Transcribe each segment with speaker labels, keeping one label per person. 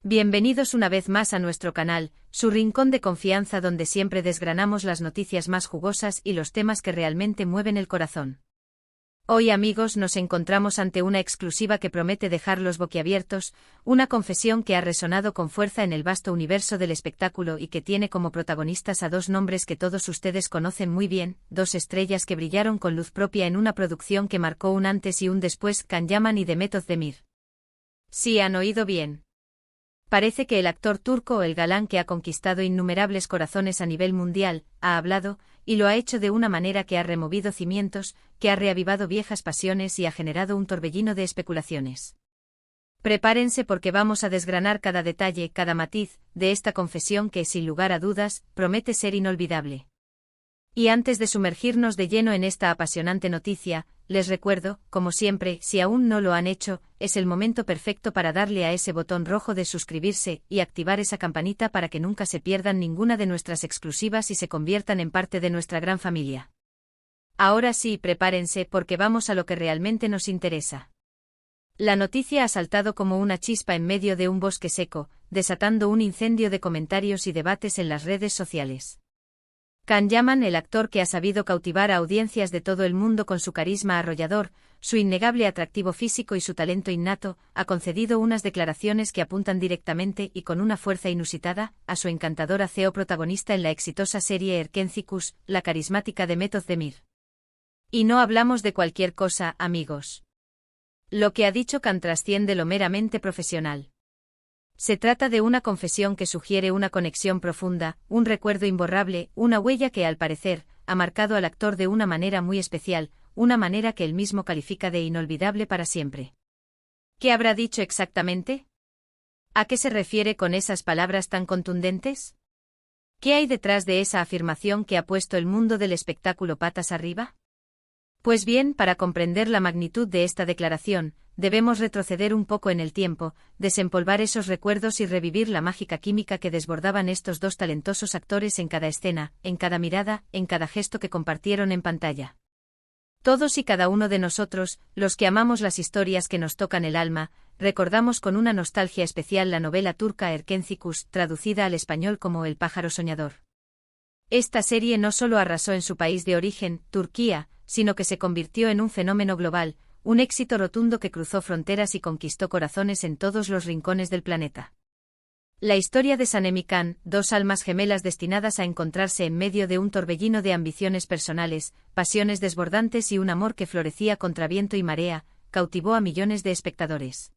Speaker 1: Bienvenidos una vez más a nuestro canal, su rincón de confianza donde siempre desgranamos las noticias más jugosas y los temas que realmente mueven el corazón. Hoy, amigos, nos encontramos ante una exclusiva que promete dejarlos boquiabiertos, una confesión que ha resonado con fuerza en el vasto universo del espectáculo y que tiene como protagonistas a dos nombres que todos ustedes conocen muy bien, dos estrellas que brillaron con luz propia en una producción que marcó un antes y un después, Can Yaman y Demet Özdemir. Sí, han oído bien. Parece que el actor turco, el galán que ha conquistado innumerables corazones a nivel mundial, ha hablado, y lo ha hecho de una manera que ha removido cimientos, que ha reavivado viejas pasiones y ha generado un torbellino de especulaciones. Prepárense porque vamos a desgranar cada detalle, cada matiz, de esta confesión que, sin lugar a dudas, promete ser inolvidable. Y antes de sumergirnos de lleno en esta apasionante noticia, les recuerdo, como siempre, si aún no lo han hecho, es el momento perfecto para darle a ese botón rojo de suscribirse y activar esa campanita para que nunca se pierdan ninguna de nuestras exclusivas y se conviertan en parte de nuestra gran familia. Ahora sí, prepárense porque vamos a lo que realmente nos interesa. La noticia ha saltado como una chispa en medio de un bosque seco, desatando un incendio de comentarios y debates en las redes sociales. Can Yaman, el actor que ha sabido cautivar a audiencias de todo el mundo con su carisma arrollador, su innegable atractivo físico y su talento innato, ha concedido unas declaraciones que apuntan directamente y con una fuerza inusitada a su encantadora CEO protagonista en la exitosa serie Erkencikus, la carismática Demet Özdemir. Y no hablamos de cualquier cosa, amigos. Lo que ha dicho Can trasciende lo meramente profesional. Se trata de una confesión que sugiere una conexión profunda, un recuerdo imborrable, una huella que, al parecer, ha marcado al actor de una manera muy especial, una manera que él mismo califica de inolvidable para siempre. ¿Qué habrá dicho exactamente? ¿A qué se refiere con esas palabras tan contundentes? ¿Qué hay detrás de esa afirmación que ha puesto el mundo del espectáculo patas arriba? Pues bien, para comprender la magnitud de esta declaración, debemos retroceder un poco en el tiempo, desempolvar esos recuerdos y revivir la mágica química que desbordaban estos dos talentosos actores en cada escena, en cada mirada, en cada gesto que compartieron en pantalla. Todos y cada uno de nosotros, los que amamos las historias que nos tocan el alma, recordamos con una nostalgia especial la novela turca Erkencikus, traducida al español como El pájaro soñador. Esta serie no solo arrasó en su país de origen, Turquía, sino que se convirtió en un fenómeno global, un éxito rotundo que cruzó fronteras y conquistó corazones en todos los rincones del planeta. La historia de Sanem y Can, dos almas gemelas destinadas a encontrarse en medio de un torbellino de ambiciones personales, pasiones desbordantes y un amor que florecía contra viento y marea, cautivó a millones de espectadores.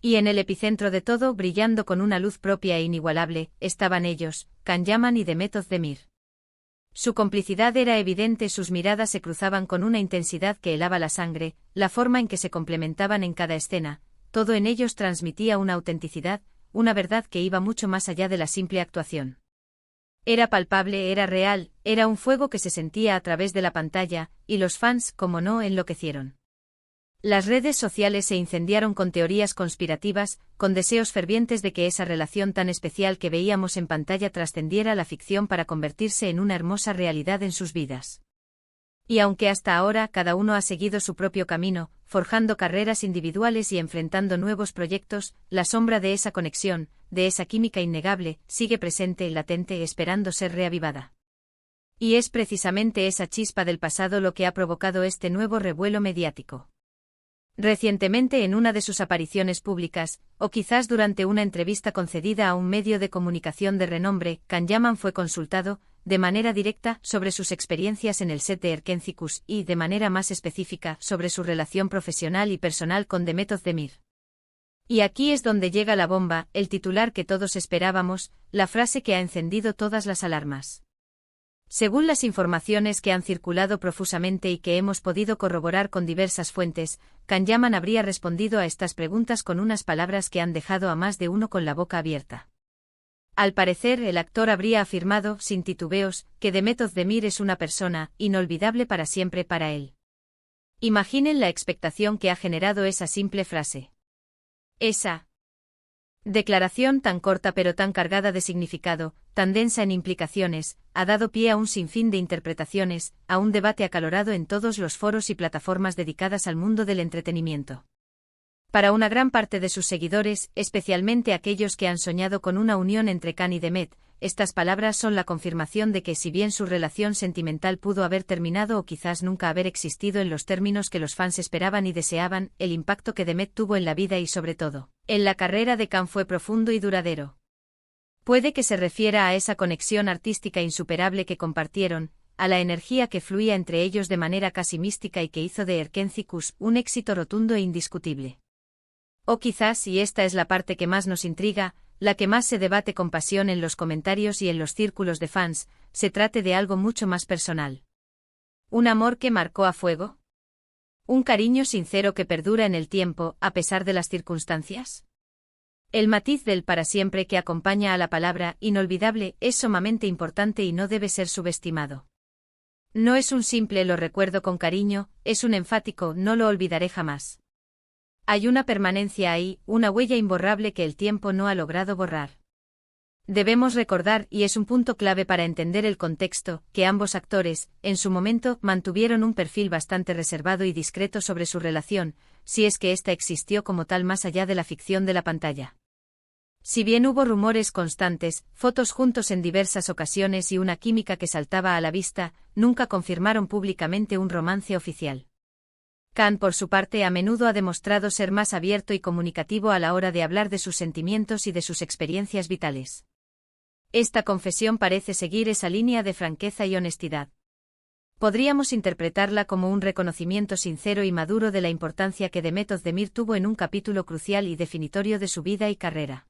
Speaker 1: Y en el epicentro de todo, brillando con una luz propia e inigualable, estaban ellos, Can Yaman y Demet Özdemir. Su complicidad era evidente, sus miradas se cruzaban con una intensidad que helaba la sangre, la forma en que se complementaban en cada escena, todo en ellos transmitía una autenticidad, una verdad que iba mucho más allá de la simple actuación. Era palpable, era real, era un fuego que se sentía a través de la pantalla, y los fans, como no, enloquecieron. Las redes sociales se incendiaron con teorías conspirativas, con deseos fervientes de que esa relación tan especial que veíamos en pantalla trascendiera la ficción para convertirse en una hermosa realidad en sus vidas. Y aunque hasta ahora cada uno ha seguido su propio camino, forjando carreras individuales y enfrentando nuevos proyectos, la sombra de esa conexión, de esa química innegable, sigue presente y latente esperando ser reavivada. Y es precisamente esa chispa del pasado lo que ha provocado este nuevo revuelo mediático. Recientemente, en una de sus apariciones públicas, o quizás durante una entrevista concedida a un medio de comunicación de renombre, Can Yaman fue consultado, de manera directa, sobre sus experiencias en el set de Erkencikus y, de manera más específica, sobre su relación profesional y personal con Demet Özdemir. Y aquí es donde llega la bomba, el titular que todos esperábamos, la frase que ha encendido todas las alarmas. Según las informaciones que han circulado profusamente y que hemos podido corroborar con diversas fuentes, Can Yaman habría respondido a estas preguntas con unas palabras que han dejado a más de uno con la boca abierta. Al parecer, el actor habría afirmado, sin titubeos, que Demet Özdemir es una persona inolvidable para siempre para él. Imaginen la expectación que ha generado esa simple frase. Esa declaración tan corta pero tan cargada de significado, tan densa en implicaciones, ha dado pie a un sinfín de interpretaciones, a un debate acalorado en todos los foros y plataformas dedicadas al mundo del entretenimiento. Para una gran parte de sus seguidores, especialmente aquellos que han soñado con una unión entre Khan y Demet, estas palabras son la confirmación de que si bien su relación sentimental pudo haber terminado o quizás nunca haber existido en los términos que los fans esperaban y deseaban, el impacto que Demet tuvo en la vida y sobre todo, en la carrera de Khan fue profundo y duradero. Puede que se refiera a esa conexión artística insuperable que compartieron, a la energía que fluía entre ellos de manera casi mística y que hizo de Erkenci-Kuş un éxito rotundo e indiscutible. O quizás, y esta es la parte que más nos intriga, la que más se debate con pasión en los comentarios y en los círculos de fans, se trate de algo mucho más personal. ¿Un amor que marcó a fuego? ¿Un cariño sincero que perdura en el tiempo, a pesar de las circunstancias? El matiz del para siempre que acompaña a la palabra inolvidable es sumamente importante y no debe ser subestimado. No es un simple lo recuerdo con cariño, es un enfático no lo olvidaré jamás. Hay una permanencia ahí, una huella imborrable que el tiempo no ha logrado borrar. Debemos recordar, y es un punto clave para entender el contexto, que ambos actores, en su momento, mantuvieron un perfil bastante reservado y discreto sobre su relación, si es que ésta existió como tal más allá de la ficción de la pantalla. Si bien hubo rumores constantes, fotos juntos en diversas ocasiones y una química que saltaba a la vista, nunca confirmaron públicamente un romance oficial. Khan, por su parte, a menudo ha demostrado ser más abierto y comunicativo a la hora de hablar de sus sentimientos y de sus experiencias vitales. Esta confesión parece seguir esa línea de franqueza y honestidad. Podríamos interpretarla como un reconocimiento sincero y maduro de la importancia que Demet Özdemir tuvo en un capítulo crucial y definitorio de su vida y carrera.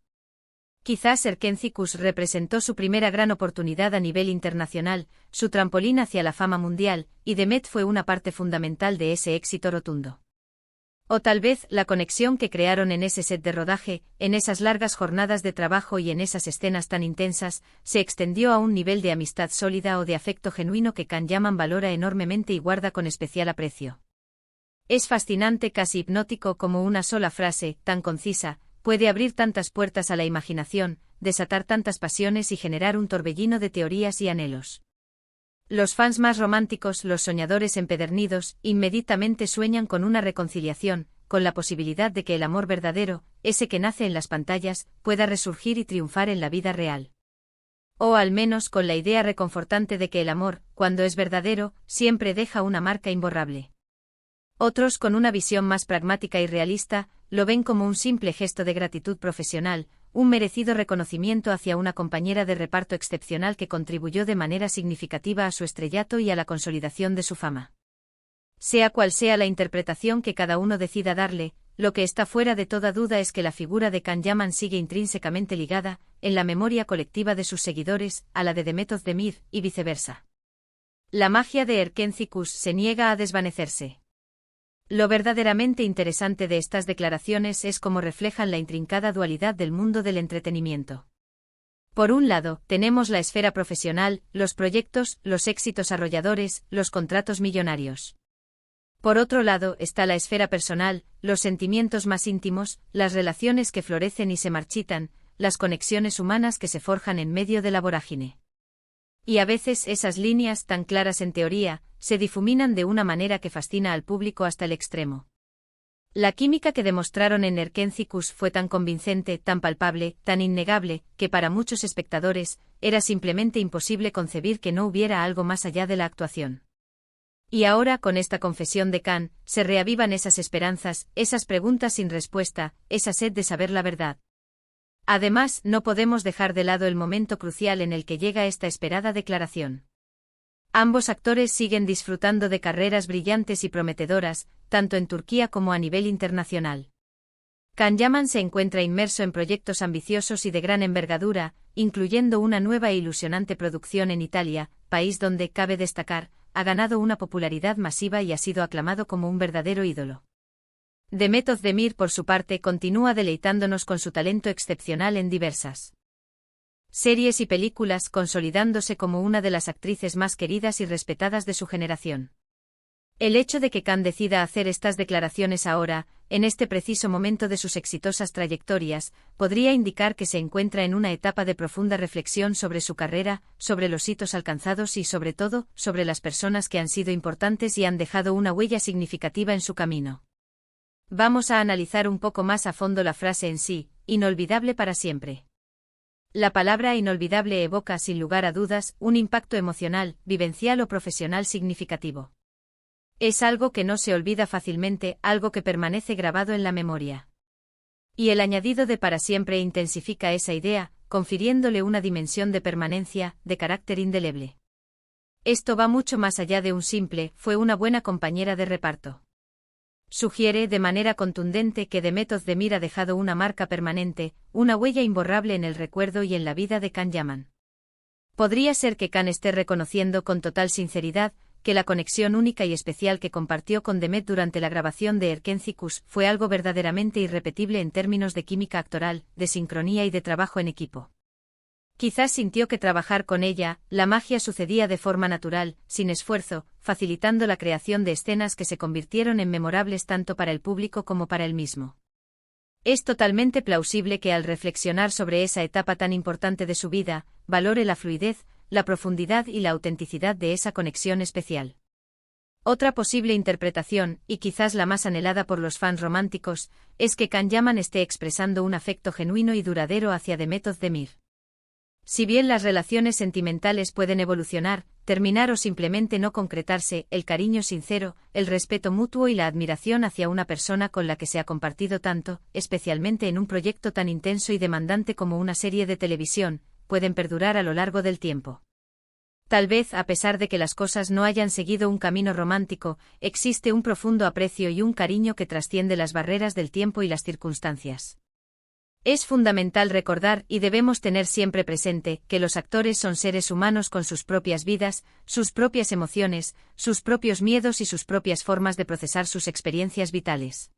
Speaker 1: Quizás Erkenci-Kuş representó su primera gran oportunidad a nivel internacional, su trampolín hacia la fama mundial, y Demet fue una parte fundamental de ese éxito rotundo. O tal vez la conexión que crearon en ese set de rodaje, en esas largas jornadas de trabajo y en esas escenas tan intensas, se extendió a un nivel de amistad sólida o de afecto genuino que Khan Yaman valora enormemente y guarda con especial aprecio. Es fascinante, casi hipnótico como una sola frase, tan concisa, puede abrir tantas puertas a la imaginación, desatar tantas pasiones y generar un torbellino de teorías y anhelos. Los fans más románticos, los soñadores empedernidos, inmediatamente sueñan con una reconciliación, con la posibilidad de que el amor verdadero, ese que nace en las pantallas, pueda resurgir y triunfar en la vida real. O al menos con la idea reconfortante de que el amor, cuando es verdadero, siempre deja una marca imborrable. Otros, con una visión más pragmática y realista, lo ven como un simple gesto de gratitud profesional, un merecido reconocimiento hacia una compañera de reparto excepcional que contribuyó de manera significativa a su estrellato y a la consolidación de su fama. Sea cual sea la interpretación que cada uno decida darle, lo que está fuera de toda duda es que la figura de Khan Yaman sigue intrínsecamente ligada, en la memoria colectiva de sus seguidores, a la de Demet Özdemir, y viceversa. La magia de Erkenci-Kuş se niega a desvanecerse. Lo verdaderamente interesante de estas declaraciones es cómo reflejan la intrincada dualidad del mundo del entretenimiento. Por un lado, tenemos la esfera profesional, los proyectos, los éxitos arrolladores, los contratos millonarios. Por otro lado está la esfera personal, los sentimientos más íntimos, las relaciones que florecen y se marchitan, las conexiones humanas que se forjan en medio de la vorágine. Y a veces esas líneas, tan claras en teoría, se difuminan de una manera que fascina al público hasta el extremo. La química que demostraron en Erkenci-Kuş fue tan convincente, tan palpable, tan innegable, que para muchos espectadores, era simplemente imposible concebir que no hubiera algo más allá de la actuación. Y ahora, con esta confesión de Khan, se reavivan esas esperanzas, esas preguntas sin respuesta, esa sed de saber la verdad. Además, no podemos dejar de lado el momento crucial en el que llega esta esperada declaración. Ambos actores siguen disfrutando de carreras brillantes y prometedoras, tanto en Turquía como a nivel internacional. Khan Yaman se encuentra inmerso en proyectos ambiciosos y de gran envergadura, incluyendo una nueva e ilusionante producción en Italia, país donde, cabe destacar, ha ganado una popularidad masiva y ha sido aclamado como un verdadero ídolo. Demet Özdemir, por su parte, continúa deleitándonos con su talento excepcional en diversas series y películas, consolidándose como una de las actrices más queridas y respetadas de su generación. El hecho de que Khan decida hacer estas declaraciones ahora, en este preciso momento de sus exitosas trayectorias, podría indicar que se encuentra en una etapa de profunda reflexión sobre su carrera, sobre los hitos alcanzados y, sobre todo, sobre las personas que han sido importantes y han dejado una huella significativa en su camino. Vamos a analizar un poco más a fondo la frase en sí, inolvidable para siempre. La palabra inolvidable evoca, sin lugar a dudas, un impacto emocional, vivencial o profesional significativo. Es algo que no se olvida fácilmente, algo que permanece grabado en la memoria. Y el añadido de para siempre intensifica esa idea, confiriéndole una dimensión de permanencia, de carácter indeleble. Esto va mucho más allá de un simple, fue una buena compañera de reparto. Sugiere de manera contundente que Demet Özdemir ha dejado una marca permanente, una huella imborrable en el recuerdo y en la vida de Can Yaman. Podría ser que Can esté reconociendo con total sinceridad que la conexión única y especial que compartió con Demet durante la grabación de Erkencikus fue algo verdaderamente irrepetible en términos de química actoral, de sincronía y de trabajo en equipo. Quizás sintió que trabajar con ella, la magia sucedía de forma natural, sin esfuerzo, facilitando la creación de escenas que se convirtieron en memorables tanto para el público como para él mismo. Es totalmente plausible que al reflexionar sobre esa etapa tan importante de su vida, valore la fluidez, la profundidad y la autenticidad de esa conexión especial. Otra posible interpretación, y quizás la más anhelada por los fans románticos, es que Can Yaman esté expresando un afecto genuino y duradero hacia Demet Özdemir. Si bien las relaciones sentimentales pueden evolucionar, terminar o simplemente no concretarse, el cariño sincero, el respeto mutuo y la admiración hacia una persona con la que se ha compartido tanto, especialmente en un proyecto tan intenso y demandante como una serie de televisión, pueden perdurar a lo largo del tiempo. Tal vez, a pesar de que las cosas no hayan seguido un camino romántico, existe un profundo aprecio y un cariño que trasciende las barreras del tiempo y las circunstancias. Es fundamental recordar y debemos tener siempre presente que los actores son seres humanos con sus propias vidas, sus propias emociones, sus propios miedos y sus propias formas de procesar sus experiencias vitales.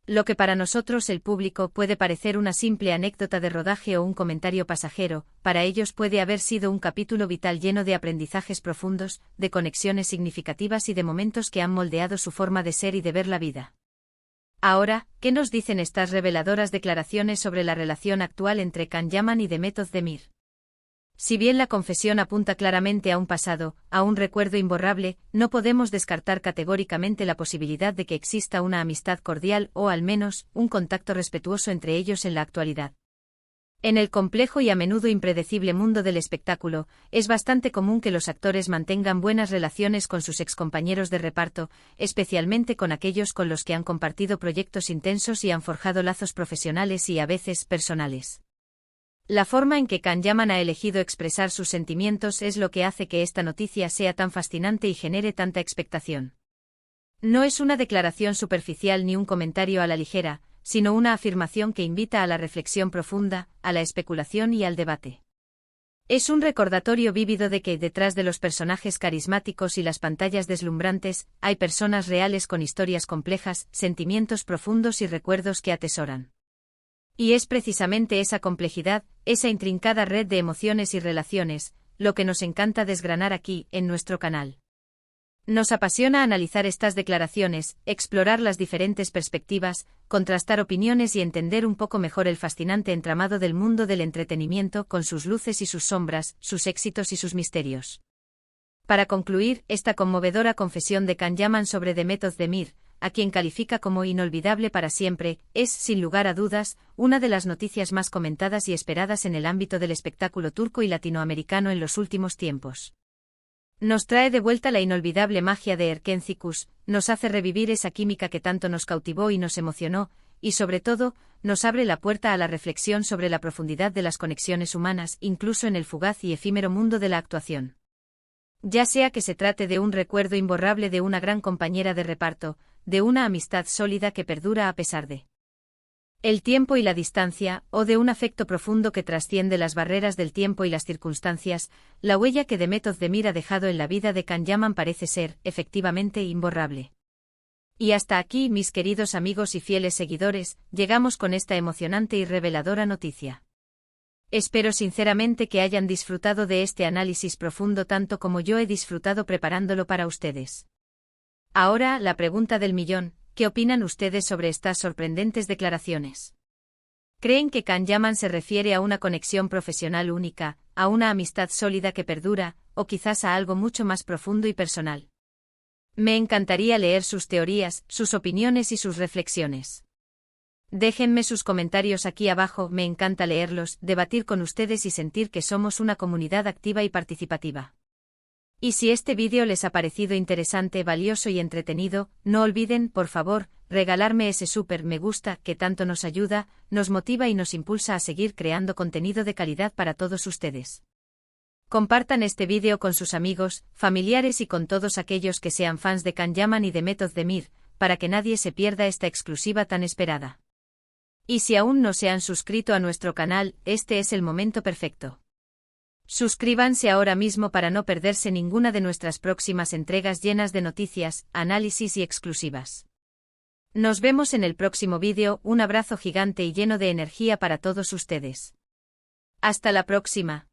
Speaker 1: Lo que para nosotros el público puede parecer una simple anécdota de rodaje o un comentario pasajero, para ellos puede haber sido un capítulo vital lleno de aprendizajes profundos, de conexiones significativas y de momentos que han moldeado su forma de ser y de ver la vida. Ahora, ¿qué nos dicen estas reveladoras declaraciones sobre la relación actual entre Can Yaman y Demet Özdemir? Si bien la confesión apunta claramente a un pasado, a un recuerdo imborrable, no podemos descartar categóricamente la posibilidad de que exista una amistad cordial o, al menos, un contacto respetuoso entre ellos en la actualidad. En el complejo y a menudo impredecible mundo del espectáculo, es bastante común que los actores mantengan buenas relaciones con sus excompañeros de reparto, especialmente con aquellos con los que han compartido proyectos intensos y han forjado lazos profesionales y a veces personales. La forma en que Can Yaman ha elegido expresar sus sentimientos es lo que hace que esta noticia sea tan fascinante y genere tanta expectación. No es una declaración superficial ni un comentario a la ligera, sino una afirmación que invita a la reflexión profunda, a la especulación y al debate. Es un recordatorio vívido de que, detrás de los personajes carismáticos y las pantallas deslumbrantes, hay personas reales con historias complejas, sentimientos profundos y recuerdos que atesoran. Y es precisamente esa complejidad, esa intrincada red de emociones y relaciones, lo que nos encanta desgranar aquí, en nuestro canal. Nos apasiona analizar estas declaraciones, explorar las diferentes perspectivas, contrastar opiniones y entender un poco mejor el fascinante entramado del mundo del entretenimiento con sus luces y sus sombras, sus éxitos y sus misterios. Para concluir, esta conmovedora confesión de Can Yaman sobre Demet Özdemir, a quien califica como inolvidable para siempre, es, sin lugar a dudas, una de las noticias más comentadas y esperadas en el ámbito del espectáculo turco y latinoamericano en los últimos tiempos. Nos trae de vuelta la inolvidable magia de Erkencikus, nos hace revivir esa química que tanto nos cautivó y nos emocionó, y sobre todo, nos abre la puerta a la reflexión sobre la profundidad de las conexiones humanas, incluso en el fugaz y efímero mundo de la actuación. Ya sea que se trate de un recuerdo imborrable de una gran compañera de reparto, de una amistad sólida que perdura a pesar de el tiempo y la distancia, o de un afecto profundo que trasciende las barreras del tiempo y las circunstancias, la huella que Demet Özdemir ha dejado en la vida de Can Yaman parece ser, efectivamente, imborrable. Y hasta aquí, mis queridos amigos y fieles seguidores, llegamos con esta emocionante y reveladora noticia. Espero sinceramente que hayan disfrutado de este análisis profundo tanto como yo he disfrutado preparándolo para ustedes. Ahora, la pregunta del millón. ¿Qué opinan ustedes sobre estas sorprendentes declaraciones? ¿Creen que Can Yaman se refiere a una conexión profesional única, a una amistad sólida que perdura, o quizás a algo mucho más profundo y personal? Me encantaría leer sus teorías, sus opiniones y sus reflexiones. Déjenme sus comentarios aquí abajo, me encanta leerlos, debatir con ustedes y sentir que somos una comunidad activa y participativa. Y si este vídeo les ha parecido interesante, valioso y entretenido, no olviden, por favor, regalarme ese súper me gusta que tanto nos ayuda, nos motiva y nos impulsa a seguir creando contenido de calidad para todos ustedes. Compartan este vídeo con sus amigos, familiares y con todos aquellos que sean fans de Can Yaman y de Method de Mir, para que nadie se pierda esta exclusiva tan esperada. Y si aún no se han suscrito a nuestro canal, este es el momento perfecto. Suscríbanse ahora mismo para no perderse ninguna de nuestras próximas entregas llenas de noticias, análisis y exclusivas. Nos vemos en el próximo vídeo, un abrazo gigante y lleno de energía para todos ustedes. Hasta la próxima.